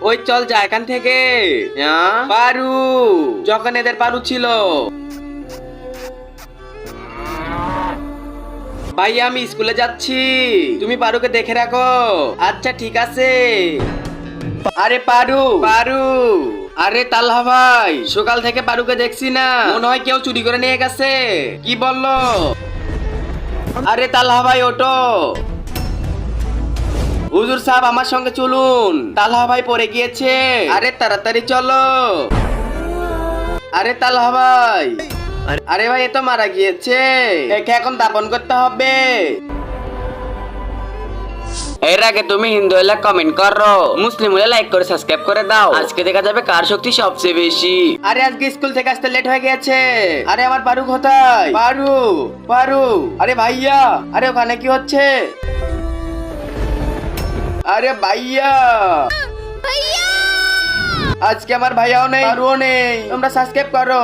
ওই চল যা এখান থেকে। পারু, যখন এদের পারু ছিল। ভাই আমি স্কুলে যাচ্ছি, তুমি পারুকে দেখে রাখো। আচ্ছা ঠিক আছে। আরে পারু, পারু, আরে তালহা ভাই, সকাল থেকে পারুকে দেখছি না, মনে হয় কেউ চুরি করে নিয়ে গেছে। কি বললো? আরে তালহা ভাই ওঠো। হুজুর সাহেব আমার সঙ্গে চলুন, তালহা ভাই পড়ে গিয়েছে। আরে তাড়াতাড়ি চলো। আরে তালহা ভাই, আরে ভাই এ তো মারা গিয়েছে, একে এখন দাপন করতে হবে। এর আগে তুমি হিন্দু হলে কমেন্ট করো, মুসলিম হলে লাইক করে সাবস্ক্রাইব করে দাও। আজকে দেখা যাবে কার শক্তি সবচেয়ে বেশি। আরে আজকে স্কুল থেকে আসতে লেট হয়ে গেছে। আরে আমার পারু কোথায়? পারু, পারু, আরে ভাইয়া, আরে ওখানে কি হচ্ছে? আরে ভাইয়া, আজকে আমার ভাইয়াও নেই, পারুও নেই, তোমরা সাবস্ক্রাইব করো।